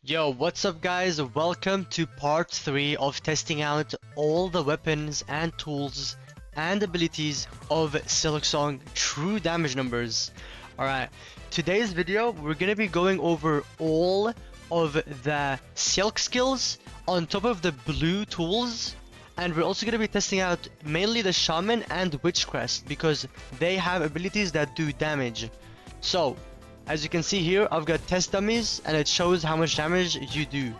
Yo, what's up guys? Welcome to part 3 of testing out all the weapons and tools and abilities of Silksong true damage numbers. Alright, today's video we're gonna be going over all of the silk skills on top of the blue tools, and we're also gonna be testing out mainly the shaman and witch crest because they have abilities that do damage. So as you can see here, I've got test dummies and it shows how much damage you do.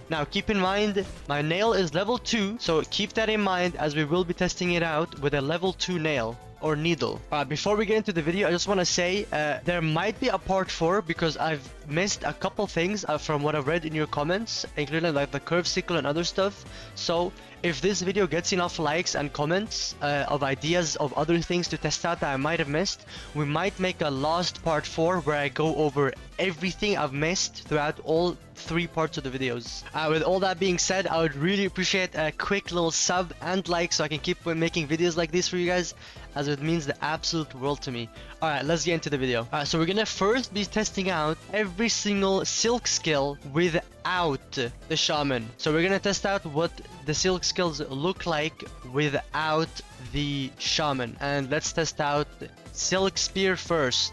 Now keep in mind, my nail is level 2, so keep that in mind as we will be testing it out with a level 2 nail or needle. Before we get into the video, I just want to say there might be a part 4 because I've missed a couple things from what I've read in your comments, including like the curve sickle and other stuff. So if this video gets enough likes and comments of ideas of other things to test out that I might have missed, we might make a last part 4 where I go over everything I've missed throughout all 3 parts of the videos. With all that being said, I would really appreciate a quick little sub and like so I can keep making videos like this for you guys, as it means the absolute world to me. Alright, let's get into the video. So we're gonna first be testing out every single silk skill without the shaman. So we're gonna test out what the silk skills look like without the shaman. And let's test out silk spear first.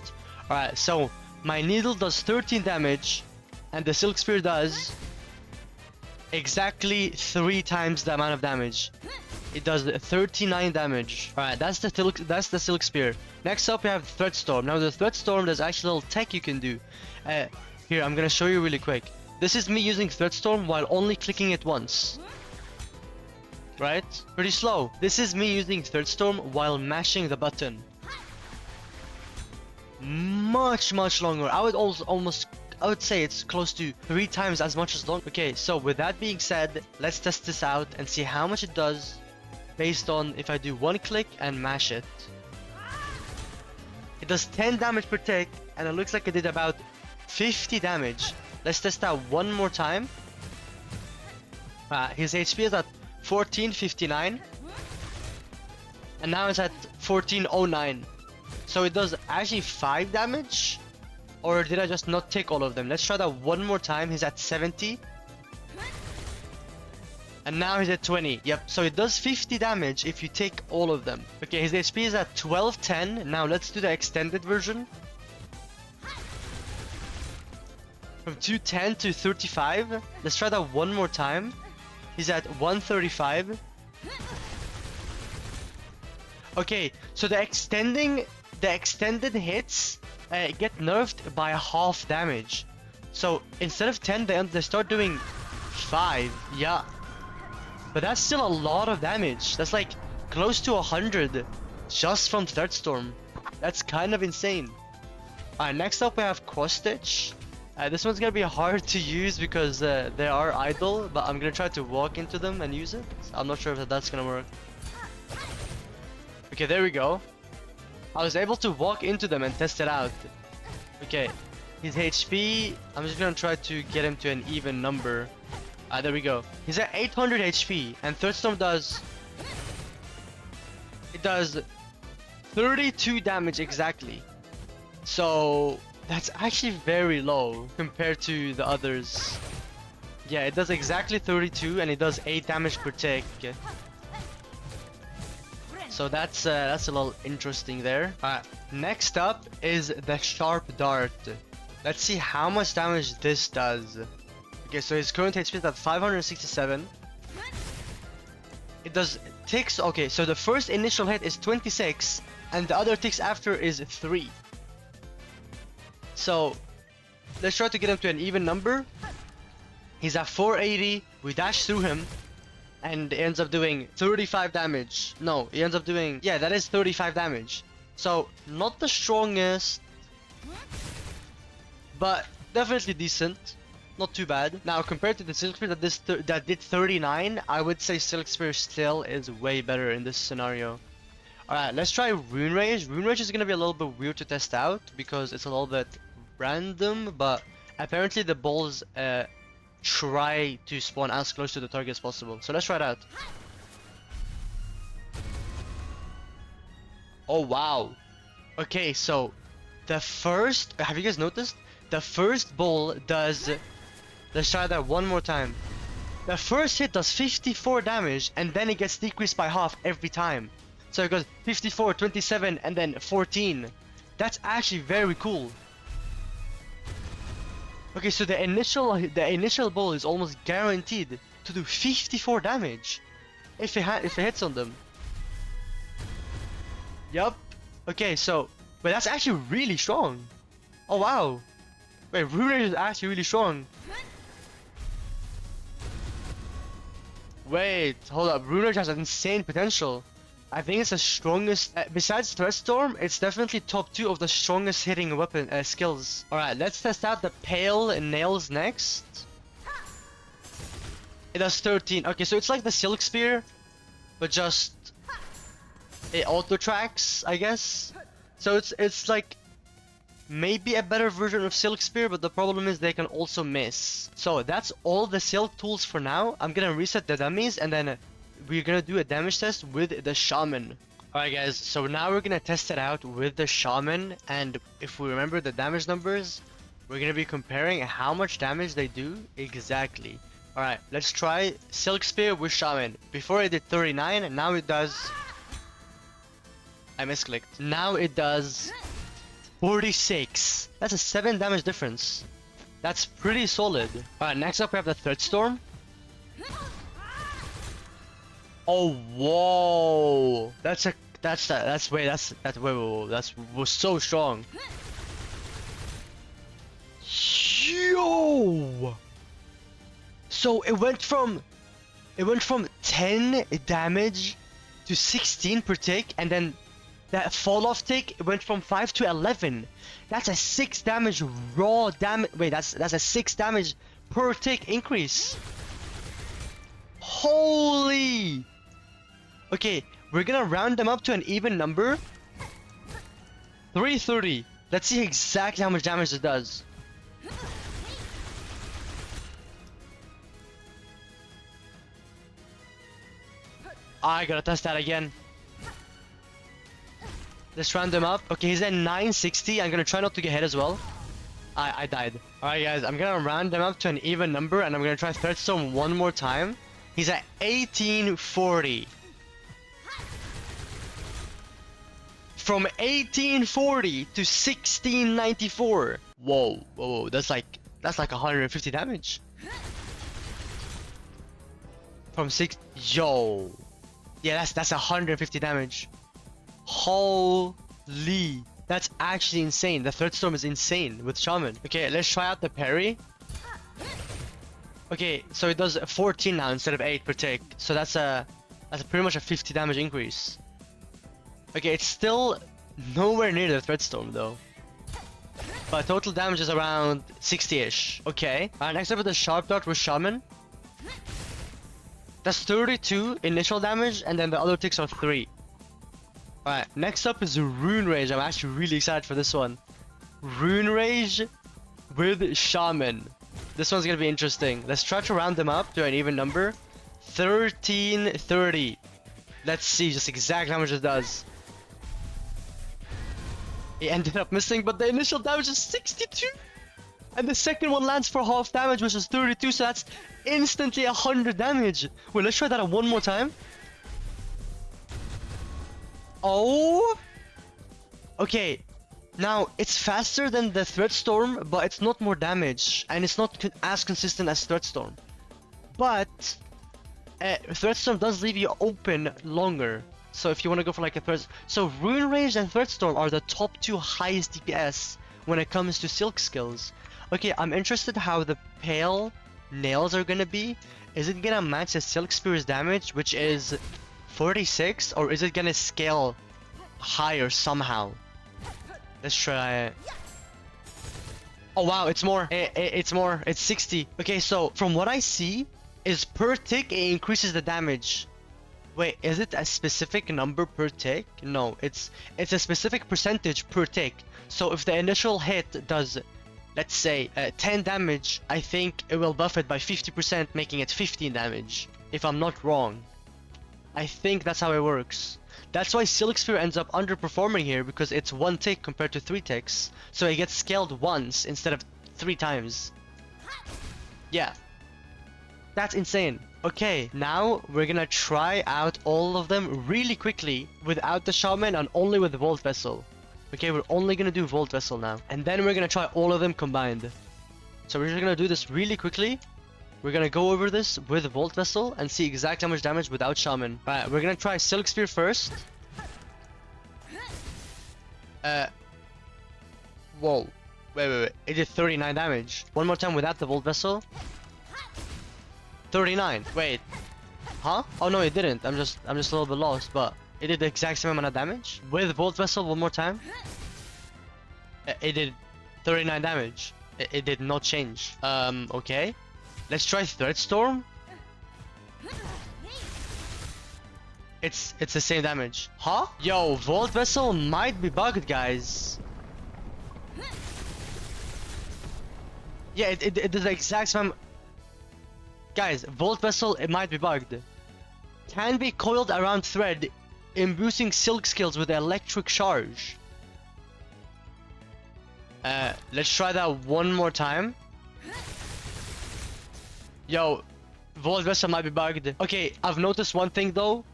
Alright, so my needle does 13 damage and the silk spear does exactly 3 times the amount of damage. It does 39 damage. Alright, that's the silk spear. Next up we have threat storm. Now the threat storm, there's actually a little tech you can do. Here, I'm gonna show you really quick. This is me using threat storm while only clicking it once. Right? Pretty slow. This is me using threat storm while mashing the button. Much longer. I would say it's close to 3 times as much as long. Okay, so with that being said, let's test this out and see how much it does based on if I do one click and mash it. It does 10 damage per tick and it looks like it did about 50 damage. Let's test out one more time. His HP is at 1459 and now it's at 1409. So it does actually 5 damage. Or did I just not take all of them? Let's try that one more time. He's at 70. And now he's at 20. Yep, so it does 50 damage if you take all of them. Okay, his HP is at 1210. Now let's do the extended version. From 210 to 35. Let's try that one more time. He's at 135. Okay, so the extended hits get nerfed by half damage. So instead of 10 they start doing 5. Yeah, but that's still a lot of damage. That's like close to 100 just from threat storm. That's kind of insane. Alright, next up we have cross stitch. This one's gonna be hard to use because they are idle, but I'm gonna try to walk into them and use it. I'm not sure if that's gonna work. Okay, there we go. I was able to walk into them and test it out. Okay, his HP, I'm just gonna try to get him to an even number. There we go. He's at 800 HP and threat storm does 32 damage exactly. So that's actually very low compared to the others. Yeah, it does exactly 32 and it does 8 damage per tick. So that's a little interesting there. Alright, next up is the Sharpdart. Let's see how much damage this does. Okay, so his current HP is at 567. It does ticks. Okay, so the first initial hit is 26 and the other ticks after is 3. So let's try to get him to an even number. He's at 480. We dash through him and it ends up doing 35 damage. No, it ends up doing, yeah, that is 35 damage. So not the strongest, but definitely decent. Not too bad. Now compared to the Silk Spear that did 39, I would say Silk Spear still is way better in this scenario. Alright, let's try Rune Rage. Rune Rage is gonna be a little bit weird to test out because it's a little bit random, but apparently the balls try to spawn as close to the target as possible. So let's try it out. Oh wow. Okay, so the first, have you guys noticed? The first ball does Let's try that one more time. The first hit does 54 damage, and then it gets decreased by half every time. So it goes 54, 27, and then 14. That's actually very cool. Okay, so the initial ball is almost guaranteed to do 54 damage if it hits on them. Yup. Okay, so but that's actually really strong. Oh wow. Wait, Rune is actually really strong. Wait, hold up. Rune has an insane potential. I think it's the strongest. Besides Threat Storm, it's definitely top 2 of the strongest hitting weapon skills. Alright, let's test out the Pale Nails next. It does 13. Okay, so it's like the Silk Spear, but just it auto tracks, I guess. So it's like maybe a better version of Silk Spear, but the problem is they can also miss. So that's all the Silk tools for now. I'm gonna reset the dummies and then we're gonna do a damage test with the Shaman. Alright guys, so now we're gonna test it out with the Shaman, and if we remember the damage numbers, we're gonna be comparing how much damage they do exactly. Alright, let's try Silk Spear with Shaman. Before it did 39, and now it does... I misclicked. Now it does 46. That's a 7 damage difference. That's pretty solid. Alright, next up we have the Threat Storm. Oh, whoa! That was so strong. Yo! So it went from 10 damage to 16 per tick, and then that fall off tick it went from 5 to 11. That's a 6 damage raw damage. Wait, that's a 6 damage per tick increase. Holy! Okay, we're gonna round them up to an even number. 330. Let's see exactly how much damage it does. I gotta test that again. Let's round them up. Okay, he's at 960. I'm gonna try not to get hit as well. I died. Alright guys, I'm gonna round them up to an even number and I'm gonna try Threat Storm one more time. He's at 1840. From 1840 to 1694. Whoa, that's like 150 damage. From 6, yo. Yeah, that's 150 damage. Holy, that's actually insane. The Threat Storm is insane with Shaman. Okay, let's try out the parry. Okay, so it does 14 now instead of 8 per tick. So that's pretty much a 50 damage increase. Okay, it's still nowhere near the Threat Storm though. But total damage is around 60-ish. Okay, next up is the Sharpdart with Shaman. That's 32 initial damage, and then the other ticks are 3. Alright, next up is Rune Rage. I'm actually really excited for this one. Rune Rage with Shaman. This one's gonna be interesting. Let's try to round them up to an even number. 1330. Let's see just exactly how much it does. It ended up missing, but the initial damage is 62. And the second one lands for half damage, which is 32, so that's instantly 100 damage. Wait, let's try that one more time. Oh! Okay, now it's faster than the Threat Storm, but it's not more damage, and it's not as consistent as Threat Storm. But Threat Storm does leave you open longer. So if you want to go for like a threat, so Rune Rage and Threat Storm are the top 2 highest DPS when it comes to Silk skills. Okay, I'm interested how the Pale Nails are gonna be. Is it gonna match the Silk Spear's damage, which is 46, or is it gonna scale higher somehow? Let's try it. Oh wow, it's more. It's more. It's 60. Okay, so from what I see, is per tick it increases the damage. Wait, is it a specific number per tick? No, it's a specific percentage per tick. So if the initial hit does, let's say, 10 damage, I think it will buff it by 50%, making it 15 damage. If I'm not wrong. I think that's how it works. That's why Silk Sphere ends up underperforming here, because it's 1 tick compared to 3 ticks. So it gets scaled once instead of 3 times. Yeah. That's insane. Okay, now we're gonna try out all of them really quickly without the Shaman and only with the Vault Vessel. Okay, we're only gonna do Vault Vessel now. And then we're gonna try all of them combined. So we're just gonna do this really quickly. We're gonna go over this with Vault Vessel and see exactly how much damage without Shaman. Alright, we're gonna try Silk Spear first. Whoa. Wait. It did 39 damage. One more time without the Vault Vessel. 39. Wait. Huh? Oh no, it didn't. I'm just a little bit lost, but it did the exact same amount of damage. With Vault Vessel one more time. It did 39 damage. It did not change. Okay. Let's try Threat Storm. It's the same damage. Huh? Yo, Vault Vessel might be bugged, guys. Yeah, it did the exact same. Guys, Vault Vessel, it might be bugged. Can be coiled around thread, imbuing silk skills with electric charge. Let's try that one more time. Yo, Vault Vessel might be bugged. Okay, I've noticed one thing though.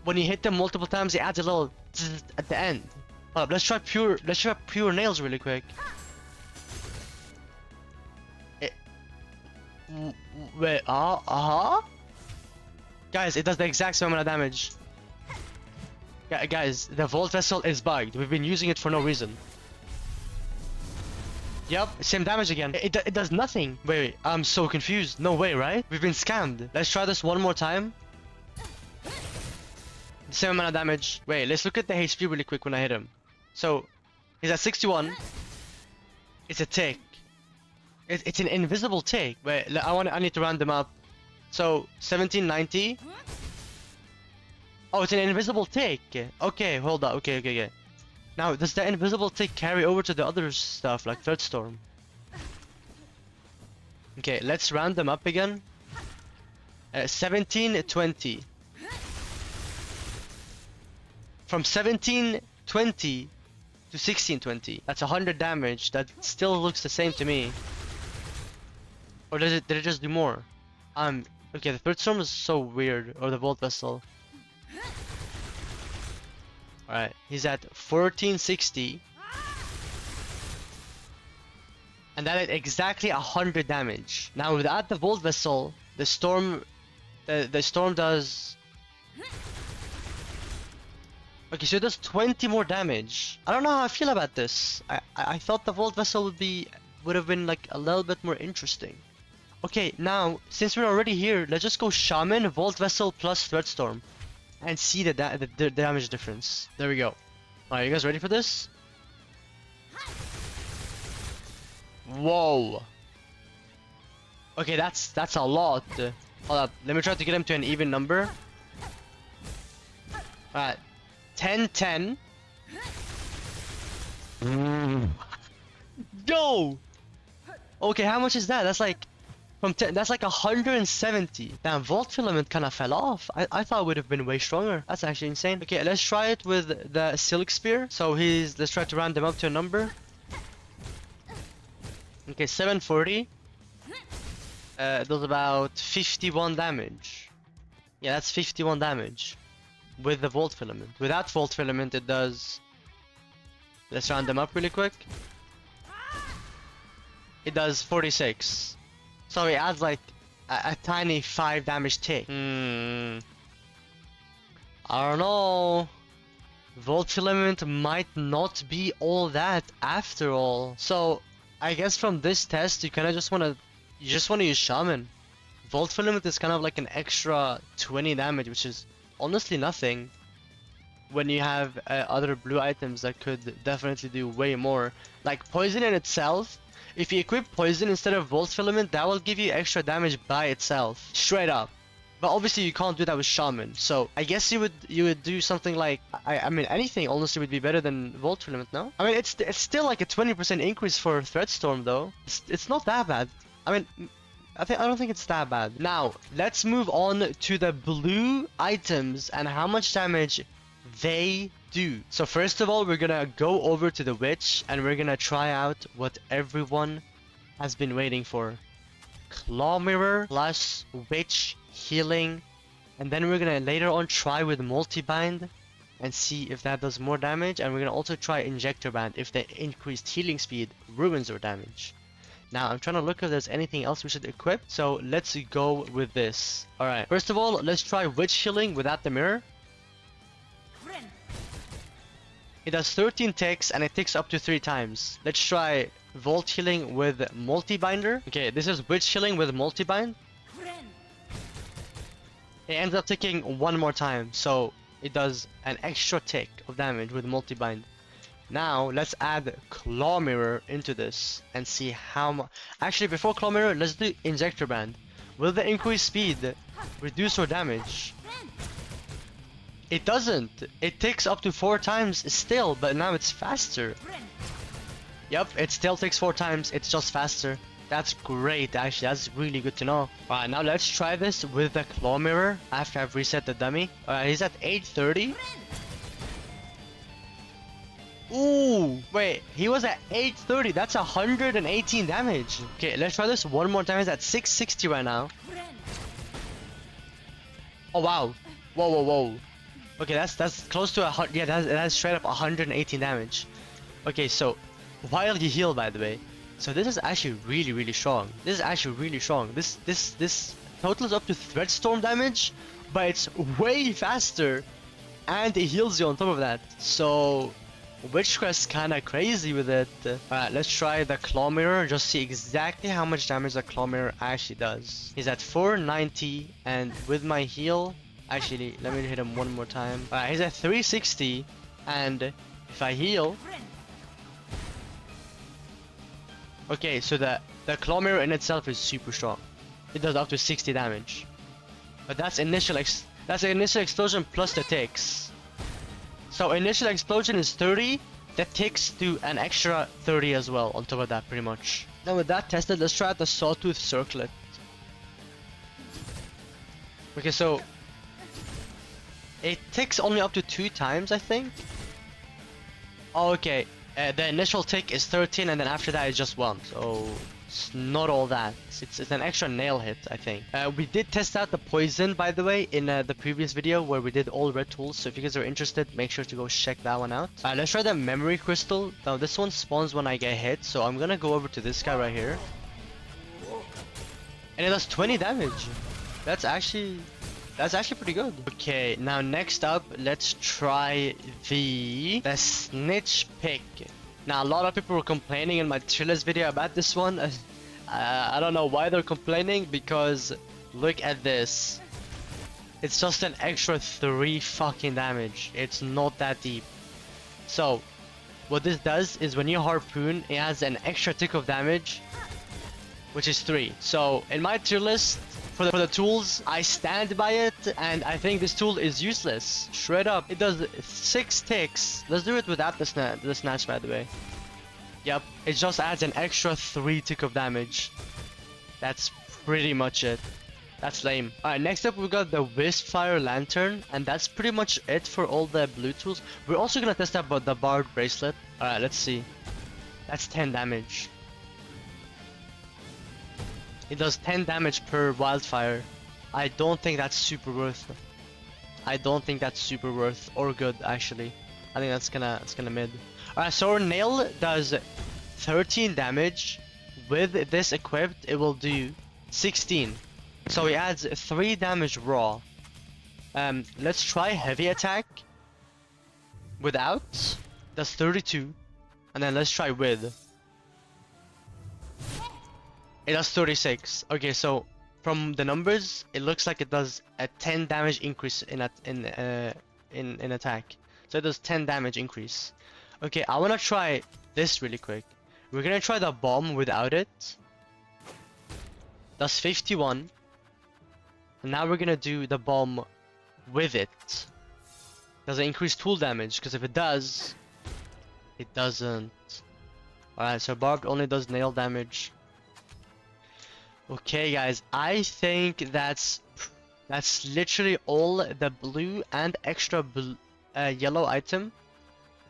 When you hit them multiple times, it adds a little zzz at the end. Hold up, let's try pure nails really quick. Wait, guys, it does the exact same amount of damage. Guys, the Vault Vessel is bugged. We've been using it for no reason. Yep, same damage again. It does nothing. Wait, I'm so confused. No way, right? We've been scammed. Let's try this one more time. The same amount of damage. Wait, let's look at the HP really quick when I hit him. So, he's at 61. It's a tick. It's an invisible tick. Wait, I need to round them up. So 1790. Oh, it's an invisible tick. Okay, hold up. Okay. Now, does the invisible tick carry over to the other stuff like Threat Storm? Okay, let's round them up again. 1720. From 1720 to 1620. That's 100 damage. That still looks the same to me. Or did it just do more? Okay, the Threat Storm is so weird. Or the Vault Vessel. Alright, he's at 1460. And that is exactly 100 damage. Now without the Vault Vessel, the storm does... Okay, so it does 20 more damage. I don't know how I feel about this. I thought the Vault Vessel would have been like a little bit more interesting. Okay, now since we're already here, let's just go Shaman, Vault Vessel plus Threat Storm, and see the damage difference. There we go. Alright, you guys ready for this? Whoa. Okay, that's a lot. Hold up, let me try to get him to an even number. Alright, 10-10. Yo. Okay, how much is that? That's like from 10, that's like 170. Damn, Vault Filament kind of fell off. I thought it would have been way stronger. That's actually insane. Okay, let's try it with the Silk Spear. So let's try to round them up to a number. Okay, 740. Does about 51 damage. Yeah, that's 51 damage with the Vault Filament. Without Vault Filament, it does... Let's round them up really quick. It does 46. So it adds like a tiny 5 damage tick. I don't know. Vault Filament might not be all that after all. So I guess from this test you kind of just want to use Shaman. Vault Filament is kind of like an extra 20 damage, which is honestly nothing when you have other blue items that could definitely do way more. Like Poison in itself, if you equip Poison instead of Vault Filament, that will give you extra damage by itself, straight up. But obviously you can't do that with Shaman, so I guess you would do something like I mean anything honestly would be better than Vault Filament, no? I mean it's still like a 20% increase for Threat Storm though. It's not that bad. I mean I don't think it's that bad. Now let's move on to the blue items and how much damage they do. So first of all, we're gonna go over to the witch and we're gonna try out what everyone has been waiting for. Claw Mirror plus Witch Healing, and then we're gonna later on try with Multi-Bind and see if that does more damage, and we're gonna also try Injector Band if the increased healing speed ruins our damage. Now I'm trying to look if there's anything else we should equip, so let's go with this. Alright, first of all, let's try Witch Healing without the mirror. It does 13 ticks and it ticks up to 3 times. Let's try Volt Healing with Multi-Binder. Okay, this is Witch Healing with Multi-Bind. It ends up ticking 1 more time, so it does an extra tick of damage with Multi-Bind. Now, let's add Claw Mirror into this and see how much... Actually, before Claw Mirror, let's do Injector Band. Will the increased speed reduce our damage? It doesn't. It ticks up to 4 times still, but now it's faster. Yep, it still takes 4 times, it's just faster. That's great, actually, that's really good to know. Alright, now let's try this with the Claw Mirror after I've reset the dummy. Alright, he's at 830. Ooh, wait, he was at 830, that's 118 damage. Okay, let's try this one more time, he's at 660 right now. Oh wow, whoa, whoa, whoa. Okay, that's close to 100, yeah, that's straight up 118 damage. Okay, so, while you heal, by the way, so this is actually really strong. This is actually really strong. This totals up to Threat Storm damage, but it's way faster, and it heals you on top of that. So, Witchcraft's kinda crazy with it. Alright, let's try the Claw Mirror, just see exactly how much damage the Claw Mirror actually does. He's at 490, and with my heal, actually, let me hit him one more time. Alright, he's at 360, and if I heal... Okay, so the Claw Mirror in itself is super strong. It does up to 60 damage. But that's initial explosion plus the ticks. So initial explosion is 30, that ticks to an extra 30 as well on top of that pretty much. Now with that tested, let's try out the Sawtooth Circlet. Okay, so it ticks only up to 2 times, I think. Oh, okay. The initial tick is 13, and then after that is just 1. So it's not all that. It's an extra nail hit, I think. We did test out the poison, by the way, in the previous video where we did all red tools. So if you guys are interested, make sure to go check that one out. Let's try the memory crystal. Now this one spawns when I get hit, so I'm gonna go over to this guy right here. And it does 20 damage. That's actually pretty good. Okay, now next up, let's try the Snitch Pick. Now, a lot of people were complaining in my tier list video about this one. I don't know why they're complaining, because look at this. It's just an extra 3 fucking damage. It's not that deep. So, what this does is when you harpoon, it has an extra tick of damage, which is 3. So, in my tier list, for the tools, I stand by it, and I think this tool is useless. Straight up, it does 6 ticks. Let's do it without the snatch, by the way. Yep, it just adds an extra 3 tick of damage. That's pretty much it. That's lame. Alright, next up we got the Wisp-Fire Lantern, and that's pretty much it for all the blue tools. We're also gonna test out the Barbed Bracelet. Alright, let's see. That's 10 damage. It does 10 damage per wildfire. I don't think that's super worth. I don't think that's super worth or good, actually. I think it's gonna mid. Alright, so our nail does 13 damage. With this equipped, it will do 16. So it adds 3 damage raw. Let's try heavy attack. Without, does 32. And then let's try with. It does 36. Okay, so from the numbers, it looks like it does a 10 damage increase in attack. So it does 10 damage increase. Okay, I wanna try this really quick. We're gonna try the bomb without it. Does 51. And now we're gonna do the bomb with it. Does it increase tool damage? Because if it does, it doesn't. Alright, so barbed only does nail damage. Okay guys, I think that's literally all the blue and extra yellow item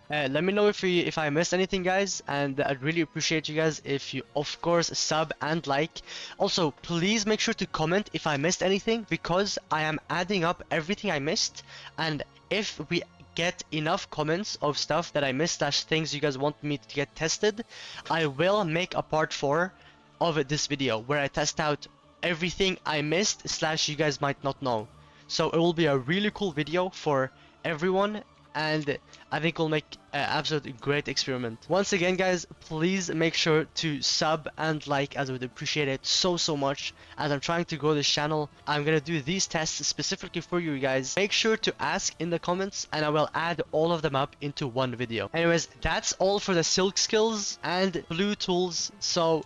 Let me know if I missed anything, guys, and I'd really appreciate you guys if you, of course, sub and like. Also, please make sure to comment if I missed anything, because I am adding up everything I missed, and if we get enough comments of stuff that I missed / things you guys want me to get tested, I will make a part 4 of this video where I test out everything I missed / you guys might not know. So it will be a really cool video for everyone, and I think we'll make an absolutely great experiment. Once again, guys, please make sure to sub and like, as I would appreciate it so much. As I'm trying to grow this channel, I'm gonna do these tests specifically for you guys. Make sure to ask in the comments, and I will add all of them up into one video. Anyways, that's all for the silk skills and blue tools. So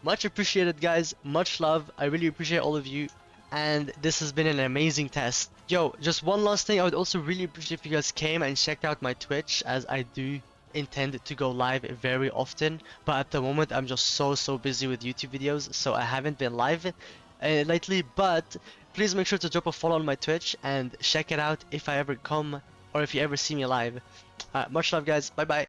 much appreciated, guys. Much love. I really appreciate all of you, and this has been an amazing test. Yo, just one last thing, I would also really appreciate if you guys came and checked out my Twitch, as I do intend to go live very often, but at the moment I'm just so busy with YouTube videos, so I haven't been live lately. But please make sure to drop a follow on my Twitch and check it out if I ever come, or if you ever see me live. Much love, guys. Bye bye.